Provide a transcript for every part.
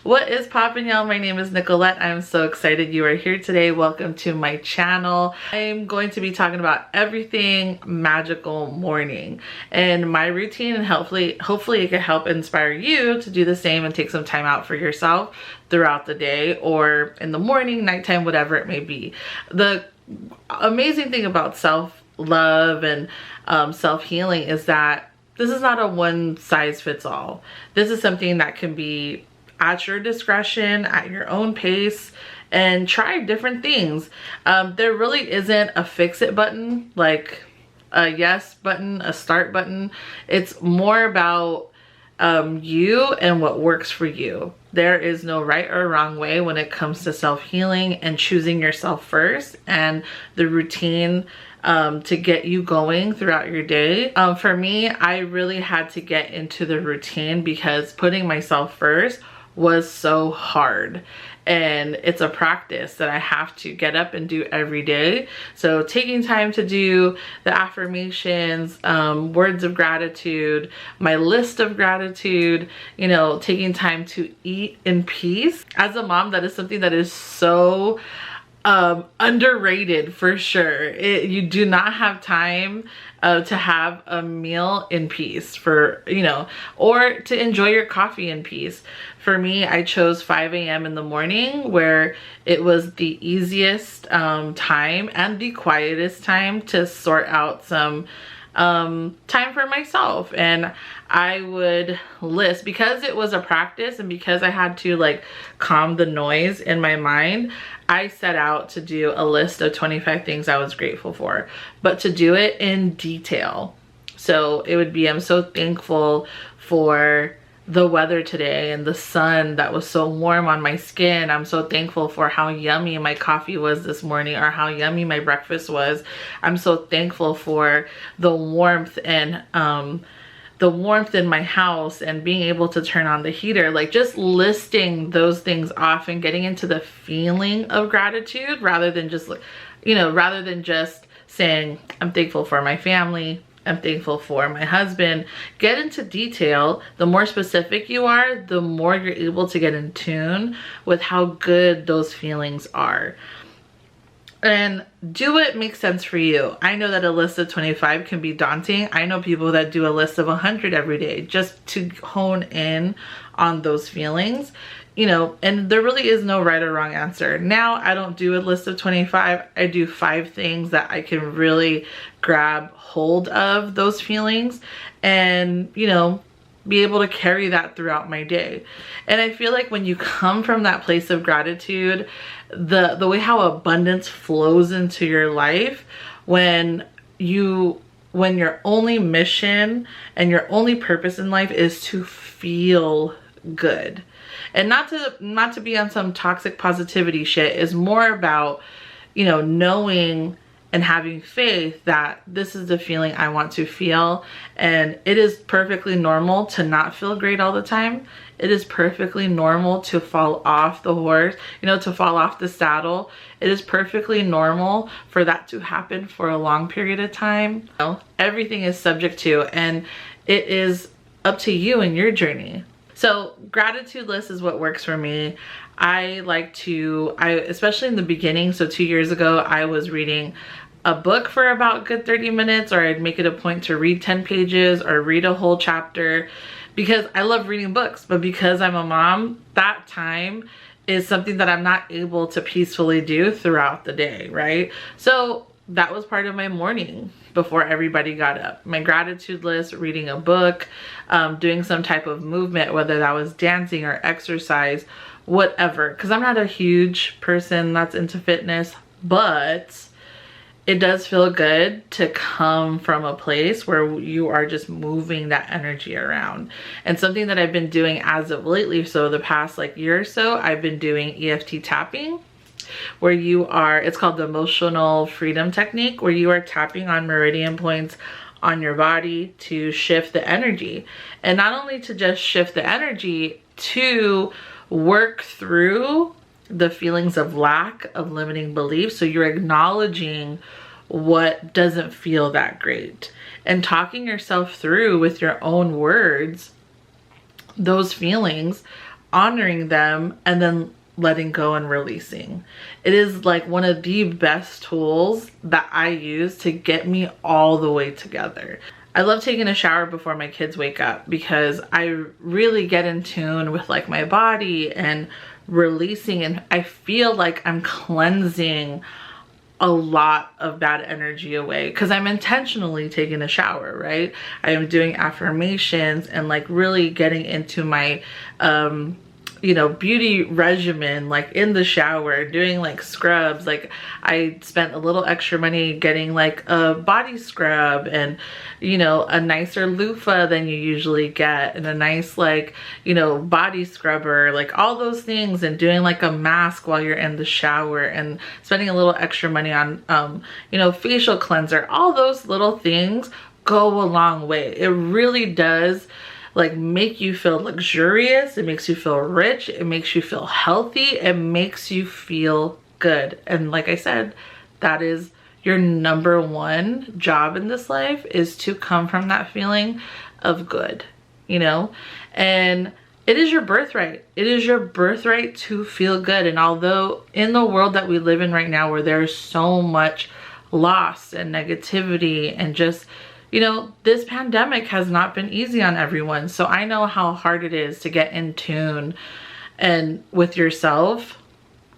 What is poppin', y'all? My name is Nicolette. I'm so excited you are here today. Welcome to my channel. I'm going to be talking about everything magical morning and my routine, and hopefully it can help inspire you to do the same and take some time out for yourself throughout the day or in the morning, nighttime, whatever it may be. The amazing thing about self-love and self-healing is that this is not a one size fits all. This is something that can be at your discretion, at your own pace, and try different things. There really isn't a fix it button, like a yes button, a start button. It's more about you and what works for you. There is no right or wrong way when it comes to self-healing and choosing yourself first and the routine to get you going throughout your day. For me, I really had to get into the routine because putting myself first was so hard, and it's a practice that I have to get up and do every day. So taking time to do the affirmations, words of gratitude, my list of gratitude, you know, taking time to eat in peace. As a mom, that is something that is so underrated for sure. You do not have time to have a meal in peace, or to enjoy your coffee in peace. For me, I chose 5 a.m. in the morning, where it was the easiest time and the quietest time to sort out some time for myself. And I would list, because it was a practice and because I had to like calm the noise in my mind, I set out to do a list of 25 things I was grateful for, but to do it in detail. So it would be, I'm so thankful for the weather today and the sun that was so warm on my skin. I'm so thankful for how yummy my coffee was this morning, or how yummy my breakfast was. I'm so thankful for the warmth and in my house and being able to turn on the heater. Like, just listing those things off and getting into the feeling of gratitude rather than just saying I'm thankful for my family, I'm thankful for my husband. Get into detail. The more specific you are, the more you're able to get in tune with how good those feelings are. And do what makes sense for you. I know that a list of 25 can be daunting. I know people that do a list of 100 every day just to hone in on those feelings. And there really is no right or wrong answer. Now, I don't do a list of 25. I do 5 things that I can really grab hold of those feelings and, be able to carry that throughout my day. And I feel like when you come from that place of gratitude, the way how abundance flows into your life, when your only mission and your only purpose in life is to feel good. And not to be on some toxic positivity shit, is more about, knowing and having faith that this is the feeling I want to feel. And it is perfectly normal to not feel great all the time. It is perfectly normal to fall off the horse, to fall off the saddle. It is perfectly normal for that to happen for a long period of time. Everything is subject to, and it is up to you and your journey. So gratitude list is what works for me. I especially in the beginning, so 2 years ago, I was reading a book for about a good 30 minutes, or I'd make it a point to read 10 pages or read a whole chapter, because I love reading books. But because I'm a mom, that time is something that I'm not able to peacefully do throughout the day, right? So that was part of my morning before everybody got up. My gratitude list, reading a book, doing some type of movement, whether that was dancing or exercise, whatever. Because I'm not a huge person that's into fitness, but it does feel good to come from a place where you are just moving that energy around. And something that I've been doing as of lately, so the past year or so, I've been doing EFT tapping, where it's called the emotional freedom technique, where you are tapping on meridian points on your body to shift the energy. And not only to just shift the energy, to work through the feelings of lack, of limiting beliefs. So you're acknowledging what doesn't feel that great and talking yourself through with your own words those feelings honoring them, and then letting go and releasing. It is like one of the best tools that I use to get me all the way together. I love taking a shower before my kids wake up because I really get in tune with like my body and releasing, and I feel like I'm cleansing a lot of bad energy away because I'm intentionally taking a shower, right? I am doing affirmations and like really getting into my beauty regimen, like in the shower, doing like scrubs. Like I spent a little extra money getting like a body scrub and, a nicer loofah than you usually get, and a nice like, body scrubber, like all those things, and doing like a mask while you're in the shower, and spending a little extra money on, facial cleanser. All those little things go a long way. It really does like make you feel luxurious. It makes you feel rich. It makes you feel healthy. It makes you feel good. And like I said, that is your number one job in this life, is to come from that feeling of good, and it is your birthright. It is your birthright to feel good. And although in the world that we live in right now, where there's so much loss and negativity and just, this pandemic has not been easy on everyone. So I know how hard it is to get in tune and with yourself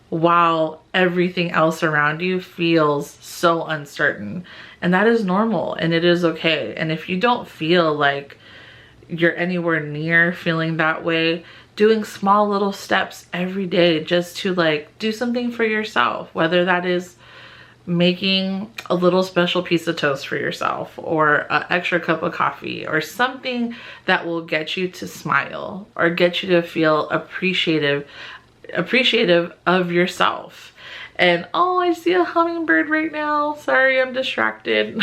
while everything else around you feels so uncertain. And that is normal, and it is okay. And if you don't feel like you're anywhere near feeling that way, doing small little steps every day just to like do something for yourself, whether that is making a little special piece of toast for yourself, or an extra cup of coffee, or something that will get you to smile or get you to feel appreciative of yourself. And oh, I see a hummingbird right now. Sorry, I'm distracted.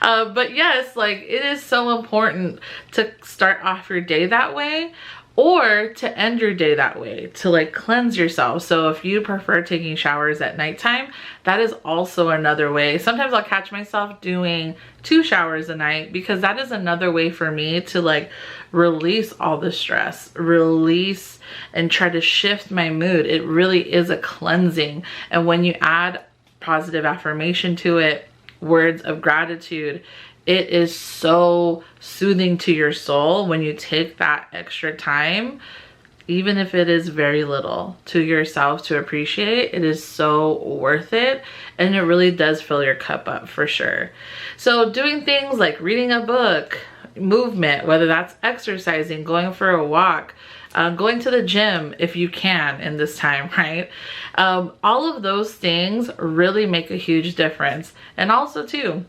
But yes, like it is so important to start off your day that way, or to end your day that way, to like cleanse yourself. So if you prefer taking showers at nighttime, that is also another way. Sometimes I'll catch myself doing 2 showers a night, because that is another way for me to like release all the stress, release and try to shift my mood. It really is a cleansing. And when you add positive affirmation to it, words of gratitude, it is so soothing to your soul when you take that extra time, even if it is very little, to yourself to appreciate. It is so worth it, and it really does fill your cup up for sure. So doing things like reading a book, movement, whether that's exercising, going for a walk, going to the gym if you can in this time, right? All of those things really make a huge difference. And also too,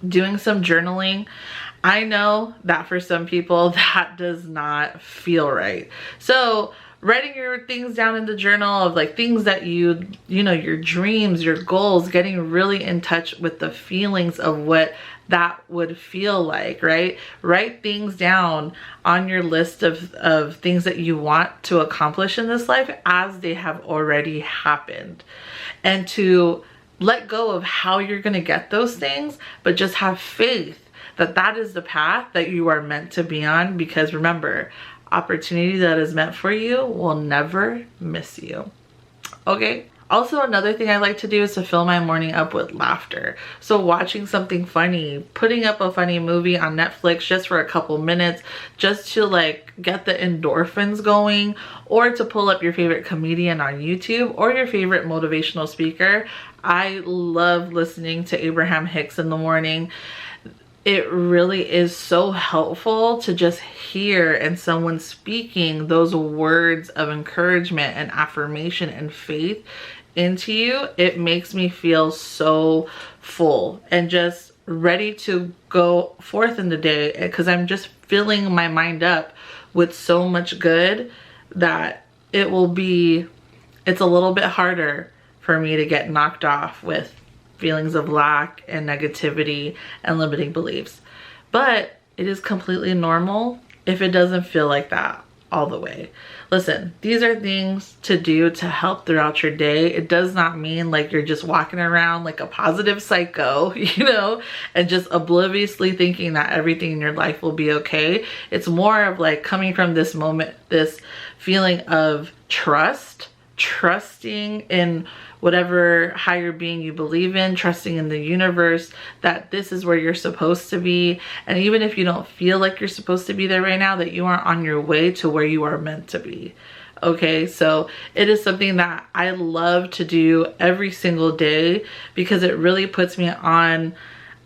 doing some journaling. I know that for some people that does not feel right. So writing your things down in the journal of like things that your dreams, your goals, getting really in touch with the feelings of what that would feel like, right? Write things down on your list of things that you want to accomplish in this life as they have already happened. And to let go of how you're going to get those things, but just have faith that that is the path that you are meant to be on. Because remember, opportunity that is meant for you will never miss you. Okay? Also, another thing I like to do is to fill my morning up with laughter. So watching something funny, putting up a funny movie on Netflix just for a couple minutes, just to like get the endorphins going, or to pull up your favorite comedian on YouTube or your favorite motivational speaker. I love listening to Abraham Hicks in the morning. It really is so helpful to just hear and someone speaking those words of encouragement and affirmation and faith into you. It makes me feel so full and just ready to go forth in the day, because I'm just filling my mind up with so much good that it's a little bit harder for me to get knocked off with feelings of lack and negativity and limiting beliefs. But it is completely normal if it doesn't feel like that. all the way. Listen, these are things to do to help throughout your day. It does not mean like you're just walking around like a positive psycho, you know, and just obliviously thinking that everything in your life will be okay. It's more of like coming from this moment, this feeling of trusting in whatever higher being you believe in, trusting in the universe that this is where you're supposed to be. And even if you don't feel like you're supposed to be there right now, that you are on your way to where you are meant to be. Okay, so it is something that I love to do every single day because it really puts me on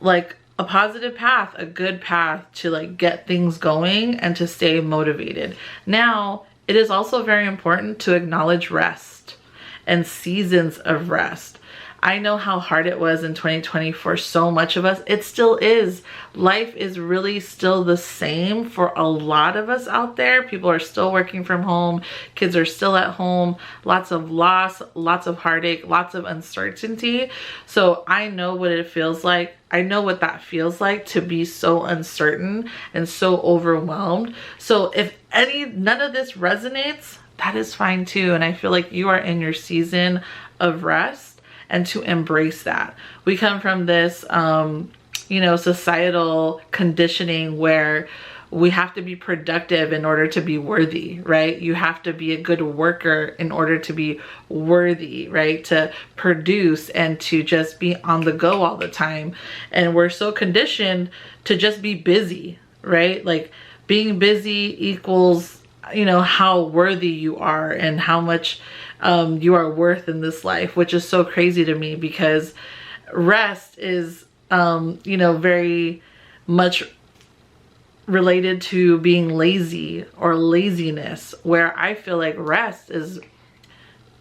like a positive path, a good path to like get things going and to stay motivated. Now, it is also very important to acknowledge rest and seasons of rest. I know how hard it was in 2020 for so much of us. It still is. Life is really still the same for a lot of us out there. People are still working from home. Kids are still at home. Lots of loss, lots of heartache, lots of uncertainty. So I know what it feels like. I know what that feels like to be so uncertain and so overwhelmed. So if none of this resonates, that is fine too. And I feel like you are in your season of rest and to embrace that. We come from this, you know, societal conditioning where we have to be productive in order to be worthy, right? You have to be a good worker in order to be worthy, right? To produce and to just be on the go all the time. And we're so conditioned to just be busy, right? Like being busy equals, you know, how worthy you are and how much you are worth in this life, which is so crazy to me because rest is, you know, very much related to being lazy or laziness, where I feel like rest is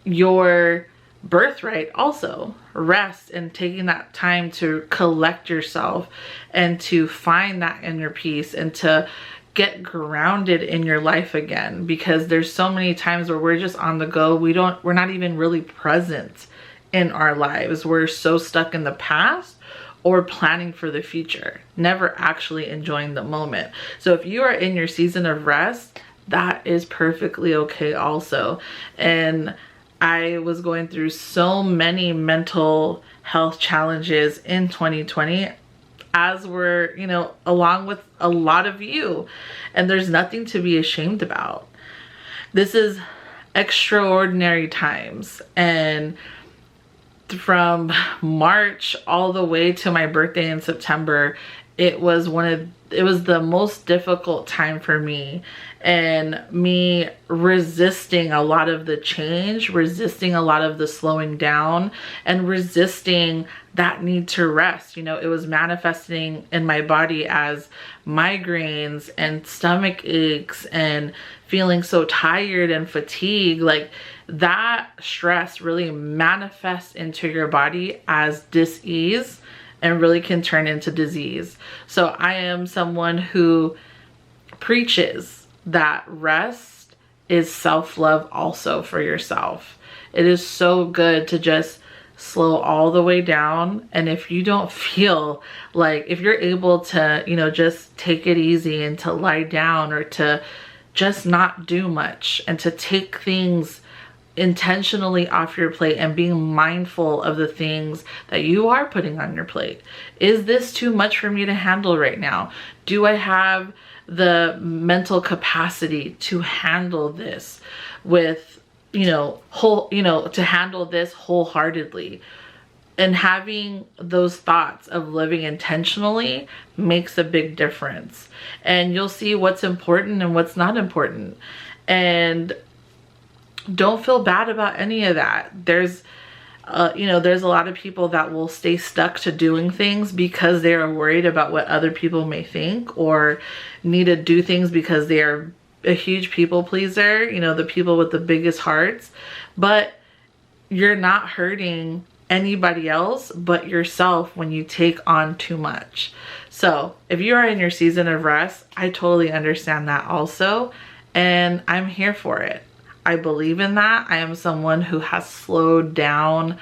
your birthright also. Rest and taking that time to collect yourself and to find that inner peace and to get grounded in your life again, because there's so many times where we're just on the go. We're not even really present in our lives. We're so stuck in the past or planning for the future, never actually enjoying the moment. So if you are in your season of rest, that is perfectly okay also. And I was going through so many mental health challenges in 2020, as were, you know, along with a lot of you. And there's nothing to be ashamed about. This is extraordinary times. And from March all the way to my birthday in September, it was the most difficult time for me, and me resisting a lot of the change, resisting a lot of the slowing down, and resisting that need to rest. You know, it was manifesting in my body as migraines and stomach aches and feeling so tired and fatigued. Like that stress really manifests into your body as dis-ease and really can turn into disease. So I am someone who preaches that rest is self-love also for yourself. It is so good to just slow all the way down. And if you don't feel like, if you're able to, you know, just take it easy and to lie down or to just not do much and to take things intentionally off your plate and being mindful of the things that you are putting on your plate. Is this too much for me to handle right now? Do I have the mental capacity to handle this with, you know, to handle this wholeheartedly? And having those thoughts of living intentionally makes a big difference. And you'll see what's important and what's not important. And don't feel bad about any of that. There's you know, there's a lot of people that will stay stuck to doing things because they are worried about what other people may think, or need to do things because they are a huge people pleaser, you know, the people with the biggest hearts. But you're not hurting anybody else but yourself when you take on too much. So if you are in your season of rest, I totally understand that also, and I'm here for it. I believe in that. I am someone who has slowed down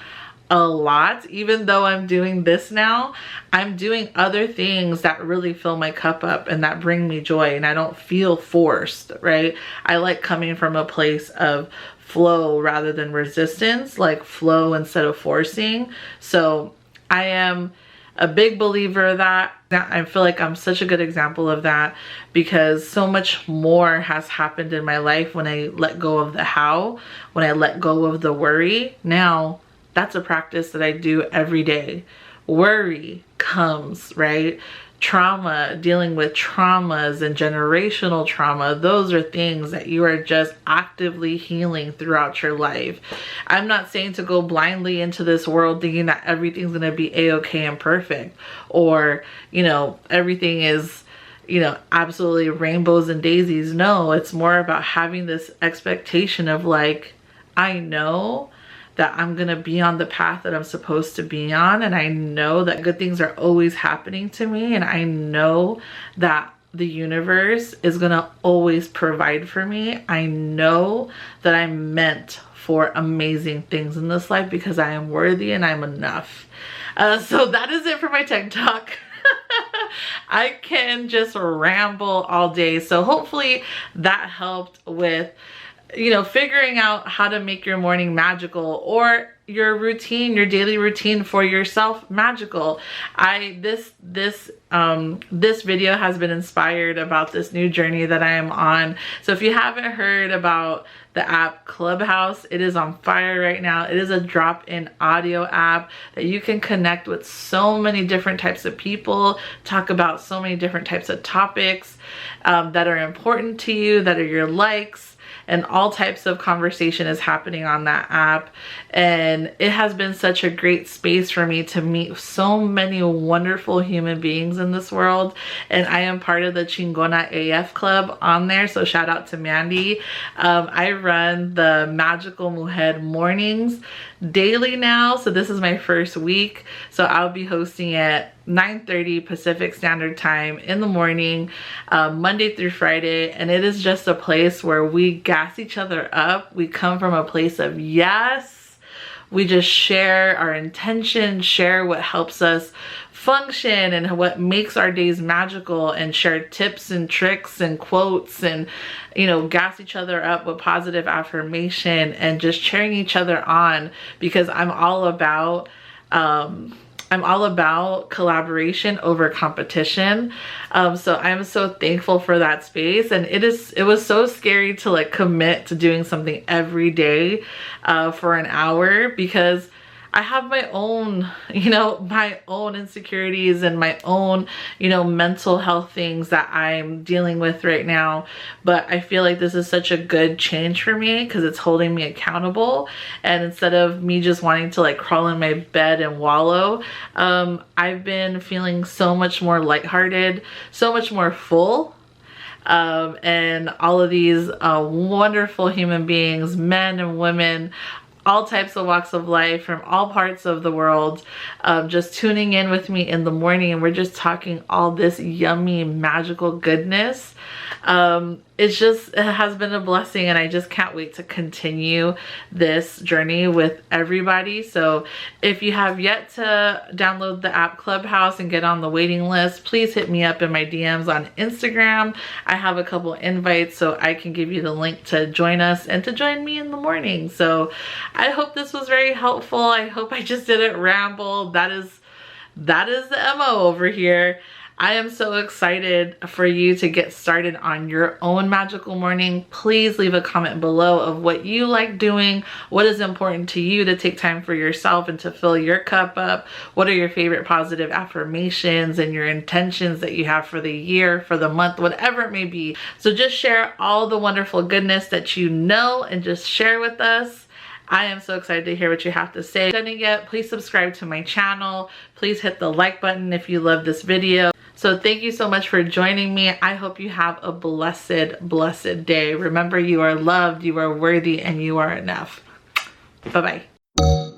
a lot. Even though I'm doing this now, I'm doing other things that really fill my cup up and that bring me joy, and I don't feel forced, right? I like coming from a place of flow rather than resistance, like flow instead of forcing. So I am a big believer of that. I feel like I'm such a good example of that, because so much more has happened in my life when I let go of the how, when I let go of the worry. Now that's a practice that I do every day. Worry comes, right? Trauma, dealing with traumas and generational trauma, those are things that you are just actively healing throughout your life. I'm not saying to go blindly into this world thinking that everything's going to be a-okay and perfect, or, you know, everything is, you know, absolutely rainbows and daisies. No, it's more about having this expectation of like, I know that I'm gonna be on the path that I'm supposed to be on, and I know that good things are always happening to me, and I know that the universe is gonna always provide for me. I know that I'm meant for amazing things in this life because I am worthy and I'm enough. So that is it for my TED Talk. I can just ramble all day, so hopefully that helped with, you know, figuring out how to make your morning magical, or your routine, your daily routine for yourself magical. This video has been inspired about this new journey that I am on. So if you haven't heard about the app Clubhouse, it is on fire right now. It is a drop-in audio app that you can connect with so many different types of people, talk about so many different types of topics that are important to you, that are your likes, and all types of conversation is happening on that app. And it has been such a great space for me to meet so many wonderful human beings in this world. And I am part of the Chingona AF club on there, so shout out to Mandy. I run the Magical Mujer Mornings daily now, so this is my first week. So I'll be hosting at 9:30 Pacific Standard Time in the morning, Monday through Friday, and it is just a place where we gas each other up. We come from a place of yes. We just share our intentions, share what helps us function and what makes our days magical, and share tips and tricks and quotes, and, you know, gas each other up with positive affirmation and just cheering each other on, because I'm all about collaboration over competition. So I'm so thankful for that space. And it was so scary to like commit to doing something every day for an hour, because I have my own, you know, my own insecurities and my own, you know, mental health things that I'm dealing with right now. But I feel like this is such a good change for me because it's holding me accountable. And instead of me just wanting to like crawl in my bed and wallow, I've been feeling so much more lighthearted, so much more full. And all of these wonderful human beings, men and women, all types of walks of life from all parts of the world, just tuning in with me in the morning, and we're just talking all this yummy magical goodness. It has been a blessing, and I just can't wait to continue this journey with everybody. So if you have yet to download the app Clubhouse and get on the waiting list, please hit me up in my DMs on Instagram. I have a couple invites so I can give you the link to join us and to join me in the morning. So I hope this was very helpful. I hope I just didn't ramble. That is the MO over here. I am so excited for you to get started on your own magical morning. Please leave a comment below of what you like doing, what is important to you to take time for yourself and to fill your cup up. What are your favorite positive affirmations and your intentions that you have for the year, for the month, whatever it may be. So just share all the wonderful goodness that you know and just share with us. I am so excited to hear what you have to say. If you haven't done it yet, please subscribe to my channel. Please hit the like button if you love this video. So thank you so much for joining me. I hope you have a blessed, blessed day. Remember, you are loved, you are worthy, and you are enough. Bye-bye.